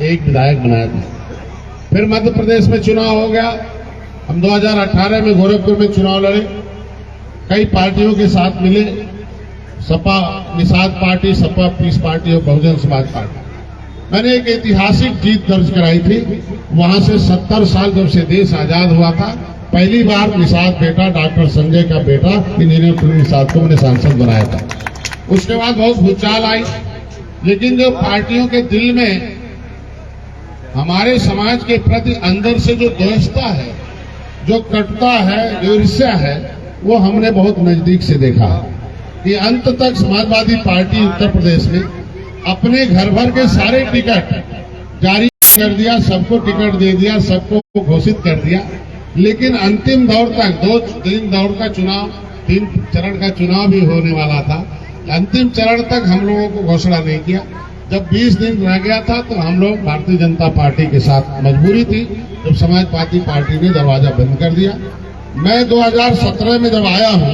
एक विधायक बनाया था। फिर मध्य प्रदेश में चुनाव हो गया। हम 2018 में गोरखपुर में चुनाव लड़े, कई पार्टियों के साथ मिले, Sapa Nishad party, Sapa peace party और बहुजन समाज पार्टी। मैंने एक ऐतिहासिक जीत दर्ज कराई थी। वहां से 70 साल जब से देश आजाद हुआ था, पहली बार निषाद बेटा, डॉक्टर संजय का बेटा इंजीनियर प्रवीण निषाद को मैंने सांसद बनाया था। उसके बाद बहुत भूचाल आई, लेकिन जो पार्टियों के दिल में हमारे समाज के प्रति अंदर से जो द्वेषता है, जो कटुता है, जो ईर्ष्या है, वो हमने बहुत नजदीक से देखा कि अंत तक समाजवादी पार्टी उत्तर प्रदेश में अपने घर भर के सारे टिकट जारी कर दिया, सबको टिकट दे दिया, सबको घोषित कर दिया, लेकिन अंतिम दौर तक 2-3 दौर का चुनाव, 3 चरण का चुनाव भी होने वाला था, अंतिम चरण तक हम लोगों को घोषणा नहीं किया। जब 20 दिन रह गया था तो हम लोग भारतीय जनता पार्टी के साथ मजबूरी थी, जब समाजवादी पार्टी ने दरवाजा बंद कर दिया। मैं 2017 में जब आया हूं,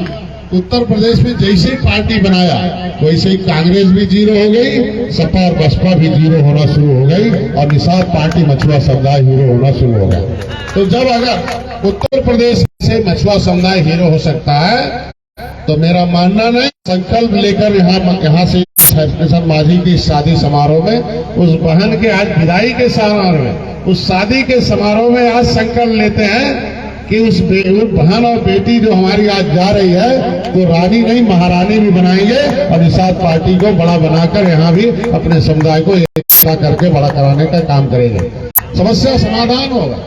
उत्तर प्रदेश में जैसे ही पार्टी बनाया वैसे ही कांग्रेस भी जीरो हो गई, सपा और बसपा भी जीरो होना शुरू हो गई और निषाद पार्टी मछुआ समुदाय हीरो होना शुरू हो गया। तो जब अगर उत्तर प्रदेश से मछुआ समुदाय हीरो हो सकता है तो मेरा मानना नहीं, संकल्प लेकर यहाँ से किशन माझी की शादी समारोह में, उस बहन के आज विदाई के समारोह में, उस शादी के समारोह में आज संकल्प लेते हैं कि उस बहन और बेटी जो हमारी आज जा रही है तो रानी नहीं महारानी भी बनाएंगे और निषाद पार्टी को बड़ा बनाकर यहाँ भी अपने समुदाय को एकता करके बड़ा कराने का काम करेंगे। समस्या समाधान होगा।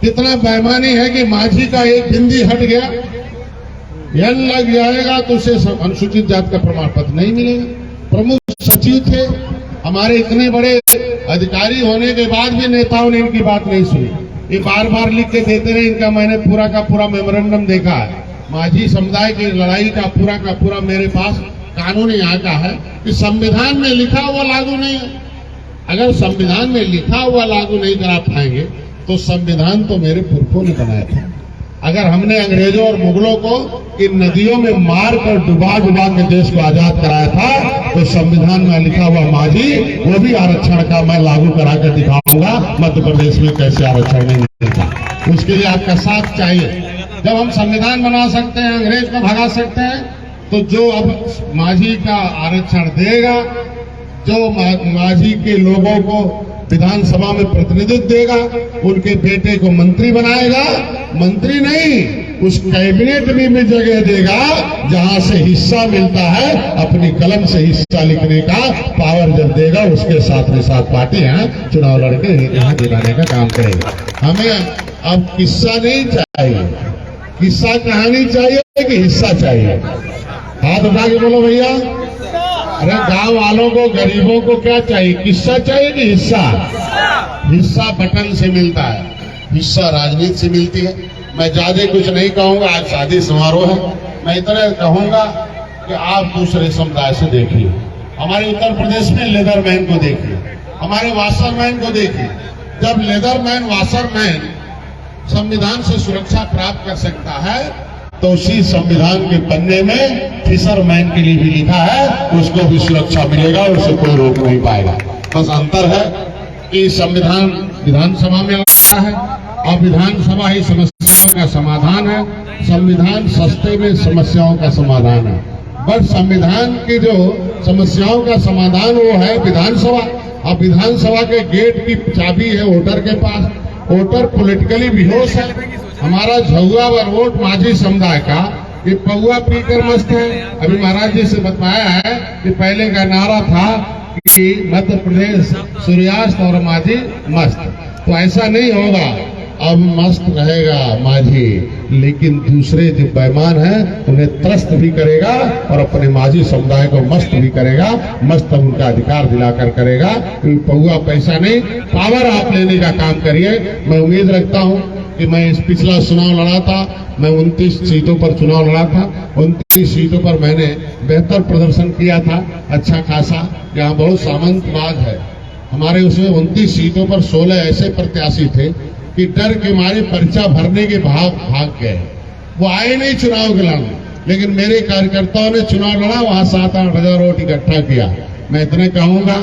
कितना बेईमानी है कि माझी का एक बिंदी हट गया, यह लग जाएगा तो उसे अनुसूचित जाति का प्रमाण पत्र नहीं मिलेगा। प्रमुख सचिव थे हमारे, इतने बड़े अधिकारी होने के बाद भी नेताओं ने इनकी बात नहीं सुनी। ये बार बार लिख के देते रहे, इनका मैंने पूरा का पूरा मेमोरेंडम देखा है। माझी समुदाय की लड़ाई का पूरा मेरे पास कानून यहाँ का है कि संविधान में लिखा हुआ लागू नहीं है। अगर संविधान में लिखा हुआ लागू नहीं करा पाएंगे तो संविधान तो मेरे पुरखों ने बनाया था। अगर हमने अंग्रेजों और मुगलों को इन नदियों में मार कर डुबा के देश को आजाद कराया था, तो संविधान में लिखा हुआ माझी वो भी आरक्षण का मैं लागू करा कर दिखाऊंगा मध्य प्रदेश में कैसे आरक्षण नहीं मिलता। उसके लिए आपका साथ चाहिए। जब हम संविधान बना सकते हैं, अंग्रेज को भगा सकते हैं, तो जो अब माझी का आरक्षण देगा, जो माझी के लोगों को विधानसभा में प्रतिनिधित्व देगा, उनके बेटे को मंत्री बनाएगा, मंत्री नहीं उस कैबिनेट में जगह देगा जहां से हिस्सा मिलता है, अपनी कलम से हिस्सा लिखने का पावर जब देगा, उसके साथ निषाद पार्टी यहाँ चुनाव लड़के यहाँ दिलाने का काम करेगा। हमें अब किस्सा नहीं चाहिए, किस्सा कहानी चाहिए कि हिस्सा चाहिए। हाथ उठा के बोलो भैया। अरे गांव वालों को, गरीबों को क्या चाहिए, किस्सा चाहिए कि हिस्सा? हिस्सा बटन से मिलता है, हिस्सा राजनीति से मिलती है। मैं ज्यादा कुछ नहीं कहूंगा, आज शादी समारोह है। मैं इतना कहूंगा कि आप दूसरे समुदाय से देखिए। हमारे उत्तर प्रदेश में लेदरमैन को देखिए, हमारे वाशरमैन को देखिए। जब लेदरमैन, वाशरमैन संविधान से सुरक्षा प्राप्त कर सकता है तो उसी संविधान के पन्ने में फिशरमैन के लिए भी लिखा है, उसको भी सुरक्षा मिलेगा, उसे कोई रोक नहीं पाएगा। बस अंतर है कि संविधान विधानसभा में आता है और विधानसभा ही समस्याओं का समाधान है, संविधान सस्ते में समस्याओं का समाधान है। बस संविधान की जो समस्याओं का समाधान वो है विधानसभा, और विधानसभा के गेट की चाबी है वोटर के पास। वोटर पॉलिटिकली बेहोश है। हमारा झुआ व वोट माझी समुदाय का ये पौआ पीकर मस्त है। अभी महाराज जी से बताया है कि पहले का नारा था कि मध्य प्रदेश सूर्यास्त और माझी मस्त, तो ऐसा नहीं होगा। अब मस्त रहेगा माझी, लेकिन दूसरे जो बेईमान हैं उन्हें त्रस्त भी करेगा और अपने माझी समुदाय को मस्त भी करेगा। मस्त उनका अधिकार दिलाकर करेगा। पौआ पैसा नहीं, पावर आप लेने का काम करिए। मैं उम्मीद रखता हूं कि मैं इस पिछला चुनाव लड़ा था, मैं 29 सीटों पर चुनाव लड़ा था। 29 सीटों पर मैंने बेहतर प्रदर्शन किया था, अच्छा खासा। यहाँ बहुत सामंतवाद है हमारे, उसमें 29 सीटों पर 16 ऐसे प्रत्याशी थे कि डर के मारे पर्चा भरने के भाग गए। वो आए नहीं चुनाव के लड़ने, लेकिन मेरे कार्यकर्ताओं ने चुनाव लड़ा, वहां 7-8 हजार वोट इकट्ठा किया। मैं इतने कहूंगा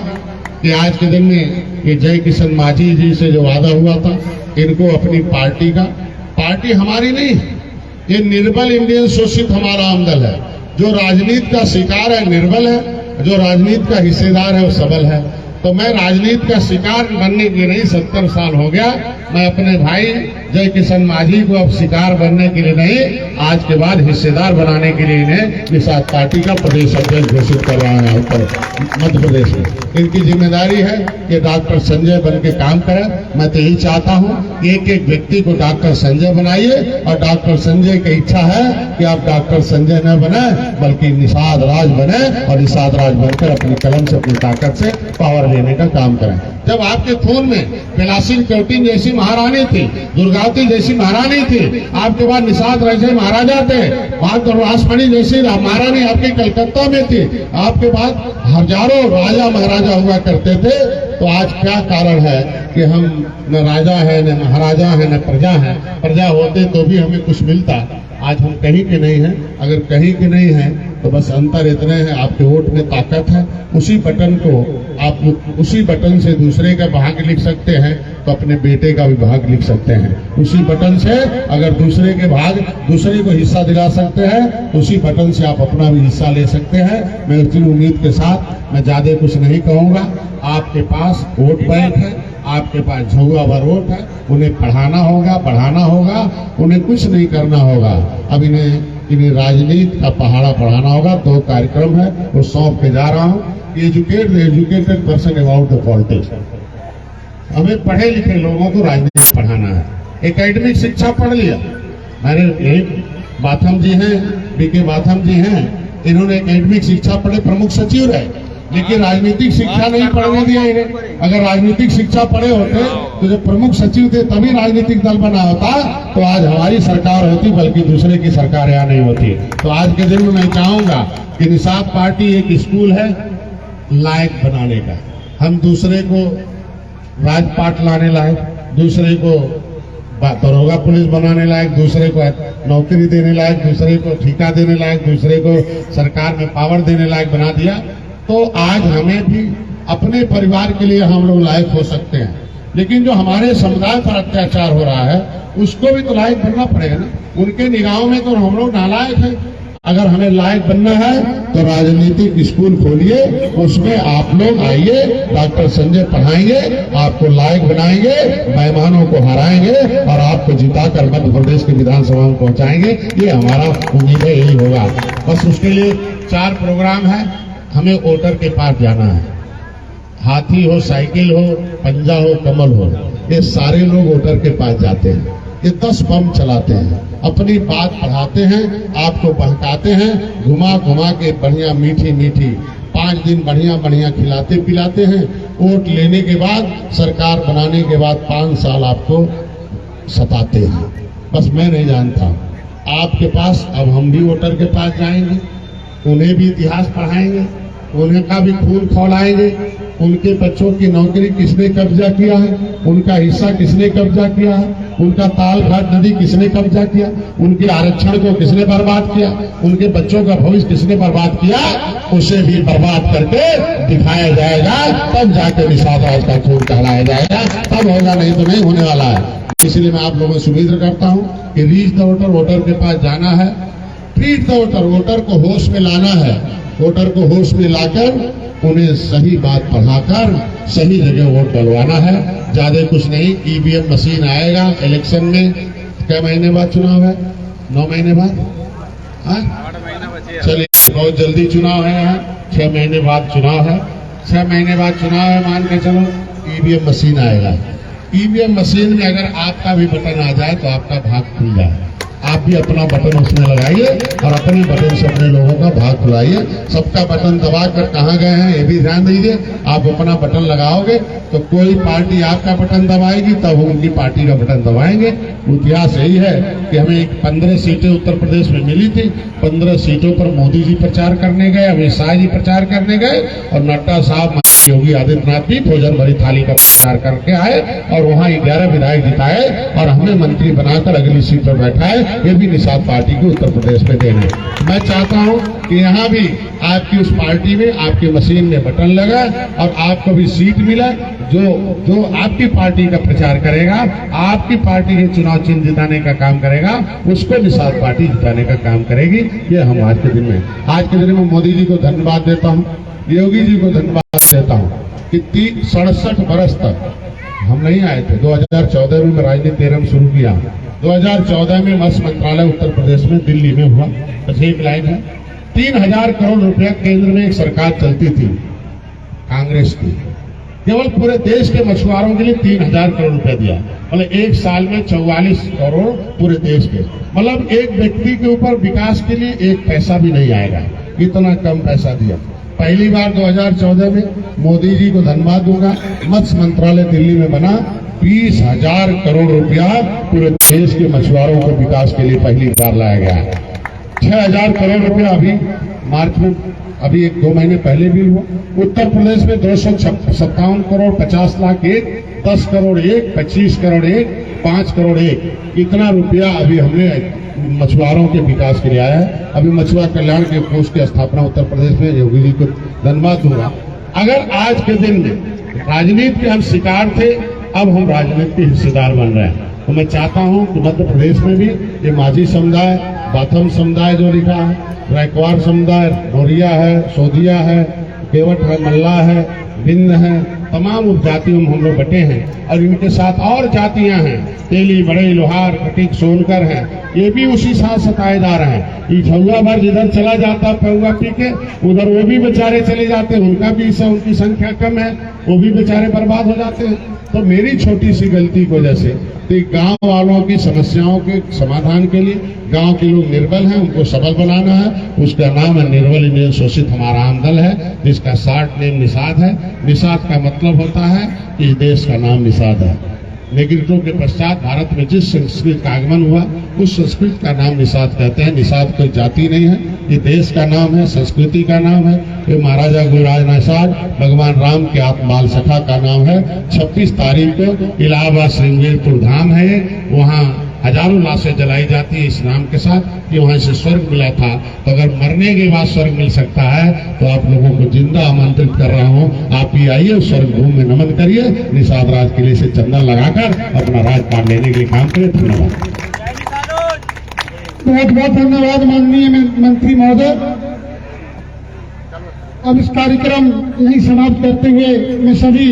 कि आज के दिन में ये जय किशन मांझी जी से जो वादा हुआ था, इनको अपनी पार्टी का, पार्टी हमारी नहीं, ये निर्बल इंडियन शोषित हमारा आमदल है, जो राजनीति का शिकार है निर्बल है, जो राजनीति का हिस्सेदार है वो सबल है। तो मैं राजनीति का शिकार बनने के नहीं, 70 साल हो गया, मैं अपने भाई जय किशन मांझी को अब शिकार बनने के लिए नहीं, आज के बाद हिस्सेदार बनाने के लिए इन्हें निषाद पार्टी का प्रदेश अध्यक्ष घोषित कर रहा है उत्तर मध्य प्रदेश में। इनकी जिम्मेदारी है कि डॉक्टर संजय बन के काम करें। मैं तो यही चाहता हूं कि एक एक व्यक्ति को डॉक्टर संजय बनाइए, और डॉक्टर संजय की इच्छा है कि आप डॉक्टर संजय न बने बल्कि निषाद राज बने, और निषाद राज बनकर अपनी कलम से, अपनी ताकत से पावर लेने का काम करें। जब आपके खून में कैलाशी चौटिन जैसी महारानी थी, दुर्गावती जैसी महारानी थी, आपके बाद निषाद जैसे महाराजा थे, बाद रासमणि जैसी महारानी आपकी कलकत्ता में थी, आपके बाद हजारों राजा महाराजा हुआ करते थे। तो आज क्या कारण है कि हम न राजा है, न महाराजा है, न प्रजा है। प्रजा होते तो भी हमें कुछ मिलता, आज हम कहीं के नहीं हैं। अगर कहीं के नहीं हैं तो बस अंतर इतने हैं, आपके वोट में ताकत है। उसी बटन को आप उसी बटन से दूसरे का भाग लिख सकते हैं, तो अपने बेटे का भी भाग लिख सकते हैं। उसी बटन से अगर दूसरे के भाग, दूसरे को हिस्सा दिला सकते हैं, तो उसी बटन से आप अपना भी हिस्सा ले सकते हैं। मैं उसी उम्मीद के साथ मैं ज्यादा कुछ नहीं कहूंगा। आपके पास वोट बैंक है, आपके पास झुआ भर वोट है, उन्हें पढ़ाना होगा, बढ़ाना होगा, उन्हें कुछ नहीं करना होगा। अब इन्हें राजनीति का पहाड़ा पढ़ाना होगा। 2 कार्यक्रम है वो सौंप के जा रहा हूँ। Educated person about the politics. हमें पढ़े लिखे लोगों को राजनीति पढ़ाना है। एकेडमिक शिक्षा पढ़ लिया, मेरे एक बाथम जी हैं, बीके बाथम जी हैं, इन्होंने एकेडमिक शिक्षा पढ़े, प्रमुख सचिव रहे, लेकिन राजनीतिक शिक्षा नहीं पढ़ने दिया इन्हें। अगर राजनीतिक शिक्षा पढ़े होते तो जो प्रमुख सचिव थे तभी राजनीतिक दल बना होता, तो आज हमारी सरकार होती, बल्कि दूसरे की सरकार यहाँ नहीं होती। तो आज के दिन में मैं चाहूंगा कि निषाद पार्टी एक स्कूल है लायक बनाने का। हम दूसरे को राजपाट लाने लायक, दूसरे को दरोगा पुलिस बनाने लायक, दूसरे को नौकरी देने लायक, दूसरे को ठेका देने लायक, दूसरे को सरकार में पावर देने लायक बना दिया, तो आज हमें भी अपने परिवार के लिए हम लोग लायक हो सकते हैं। लेकिन जो हमारे समुदाय पर अत्याचार हो रहा है उसको भी तो लायक बनना पड़ेगा ना। उनके निगाहों में तो हम लोग नालायक हैं। अगर हमें लायक बनना है तो राजनीतिक स्कूल खोलिए, उसमें आप लोग आइए, डॉक्टर संजय पढ़ाएंगे, आपको लायक बनाएंगे, मेहमानों को हराएंगे और आपको जिताकर मध्य प्रदेश के विधानसभा में पहुंचाएंगे। ये हमारा उम्मीद है, यही होगा। बस उसके लिए 4 प्रोग्राम है। हमें वोटर के पास जाना है। हाथी हो, साइकिल हो, पंजा हो, कमल हो, ये सारे लोग वोटर के पास जाते हैं। ये 10 बम चलाते हैं, अपनी बात पढ़ाते हैं, आपको बहकाते हैं, घुमा घुमा के बढ़िया मीठी मीठी 5 दिन बढ़िया बढ़िया खिलाते पिलाते हैं। वोट लेने के बाद, सरकार बनाने के बाद 5 साल आपको सताते हैं। बस मैं नहीं जानता आपके पास। अब हम भी वोटर के पास जाएंगे, उन्हें भी इतिहास पढ़ाएंगे, उनका भी खून खौलाएंगे। उनके बच्चों की नौकरी किसने कब्जा किया है, उनका हिस्सा किसने कब्जा किया है, उनका ताल घाट नदी किसने कब्जा किया, उनके आरक्षण को किसने बर्बाद किया, उनके बच्चों का भविष्य किसने बर्बाद किया, उसे भी बर्बाद करके दिखाया जाएगा। तब जाके निषाद राज का खून कहलाया जाएगा, तब होगा, नहीं तो नहीं होने वाला है। इसलिए मैं आप लोगों से उम्मीद करता हूँ कि रीच द वोटर, वोटर के पास जाना है, ट्रीट द वोटर, वोटर को होश में लाना है। वोटर को होश में लाकर उन्हें सही बात पढ़ाकर सही जगह वोट डलवाना है। ज्यादा कुछ नहीं। ईवीएम मशीन आएगा इलेक्शन में। क्या महीने बाद चुनाव है? 9 महीने बाद। चलिए, बहुत जल्दी चुनाव है। यहाँ 6 महीने बाद चुनाव है। 6 महीने बाद चुनाव है, मान के चलो। ईवीएम मशीन आएगा। ईवीएम मशीन में अगर आपका भी बटन आ जाए तो आपका भाग खुल जाए। आप भी अपना बटन उसमें लगाइए और अपने बटन से अपने लोगों का भाग खुलाइए। सबका बटन दबाकर कहाँ गए हैं ये भी ध्यान दीजिए। आप अपना बटन लगाओगे तो कोई पार्टी आपका बटन दबाएगी, तब उनकी पार्टी का बटन दबाएंगे। इतिहास यही है कि हमें 15 सीटें उत्तर प्रदेश में मिली थी। 15 सीटों पर मोदी जी प्रचार करने गए, अमित शाह जी प्रचार करने गए और नड्डा साहब योगी आदित्यनाथ भी भोजन भरी थाली का प्रचार करके आए और वहाँ 11 विधायक जिताए और हमें मंत्री बनाकर अगली सीट पर बैठाए। ये भी निषाद पार्टी को उत्तर प्रदेश में देना। मैं चाहता हूँ कि यहाँ भी आपकी उस पार्टी में आपकी मशीन में बटन लगा और आपको भी सीट मिला। जो आपकी पार्टी का प्रचार करेगा, आपकी पार्टी के चुनाव चिन्ह जिताने का काम करेगा, उसको निषाद पार्टी जिताने का काम करेगी। ये हम आज के दिन में मोदी जी को धन्यवाद देता हूँ, योगी जी को धन्यवाद देता हूँ कि 67 बरस तक हम नहीं आए थे। 2014 में राजनीति तेरह में शुरू किया। 2014 में मत्स्य मंत्रालय उत्तर प्रदेश में दिल्ली में हुआ। बस एक लाइन है, 3000 करोड़ रुपया केंद्र में एक सरकार चलती थी कांग्रेस की, केवल पूरे देश के मछुआरों के लिए 3000 करोड़ रुपया दिया। मतलब एक साल में 44 करोड़ पूरे देश के। मतलब एक व्यक्ति के ऊपर विकास के लिए एक पैसा भी नहीं आएगा, इतना कम पैसा दिया। पहली बार 2014 में मोदी जी को धन्यवाद दूंगा, मत्स्य मंत्रालय दिल्ली में बना। 20,000 करोड़ रुपया पूरे देश के मछुआरों को विकास के लिए पहली बार लाया गया है। 6,000 करोड़ रुपया अभी मार्च में, अभी 1-2 महीने पहले भी हुआ। उत्तर प्रदेश में 257 करोड़ 50 लाख एक, 10 करोड़ एक, 25 करोड़ एक, 5 करोड़ एक, इतना रुपया अभी हमने मछुआरों के विकास के लिए आया है। अभी मछुआ कल्याण के कोष की स्थापना उत्तर प्रदेश में, योगी जी को धन्यवाद दूंगा। अगर आज के दिन में राजनीति के हम शिकार थे, अब हम राजनीति के हिस्सेदार बन रहे हैं। तो मैं चाहता हूं कि मध्य प्रदेश में भी ये माझी समुदाय, बाथम समुदाय जो लिखा है, रैकवार समुदाय, नोरिया है, सोधिया है, केवट है, मल्ला है, बिंद है, तमाम उपजातियों में हम लोग बटे हैं। और इनके साथ और जातियां हैं, तेली, बड़ई, लोहार, कटिक, सोनकर हैं, ये भी उसी साथ सताए जा रहे हैं। इछुआ भर जिधर चला जाता पहुआ पी के, उधर वो भी बेचारे चले जाते हैं, उनकी संख्या कम है, वो भी बेचारे बर्बाद हो जाते हैं। तो मेरी छोटी सी गलती की वजह से तो गांव वालों की समस्याओं के समाधान के लिए, गांव के लोग निर्बल हैं, उनको सबल बनाना है। उसका नाम है निर्बल इंडियन शोषित हमारा आम दल है, जिसका शार्ट नेम निषाद है। निषाद का मतलब होता है कि इस देश का नाम निषाद है। नेतृत्व के पश्चात भारत में जिस संस्कृत का आगमन हुआ, उस संस्कृत का नाम निषाद कहते हैं। निषाद कोई जाति नहीं है, ये देश का नाम है, संस्कृति का नाम है। ये महाराजा गुरुराज निषाद भगवान राम के आत्माल सखा का नाम है। 26 तारीख को इलाहाबाद श्रृंगेरपुर धाम है, वहाँ हजारों लाशें जलाई जाती है इस नाम के साथ कि वहां से स्वर्ग मिला था। तो अगर मरने के बाद स्वर्ग मिल सकता है तो आप लोगों को जिंदा आमंत्रित कर रहा हूं, आप भी आइए, उस स्वर्ग भूमि में नमन करिए, निषाद राज किले से चंदन लगाकर अपना राजपाट लेने के लिए काम करिए। धन्यवाद। बहुत बहुत धन्यवाद माननीय मंत्री महोदय। अब इस कार्यक्रम यही समाप्त करते हुए मैं सभी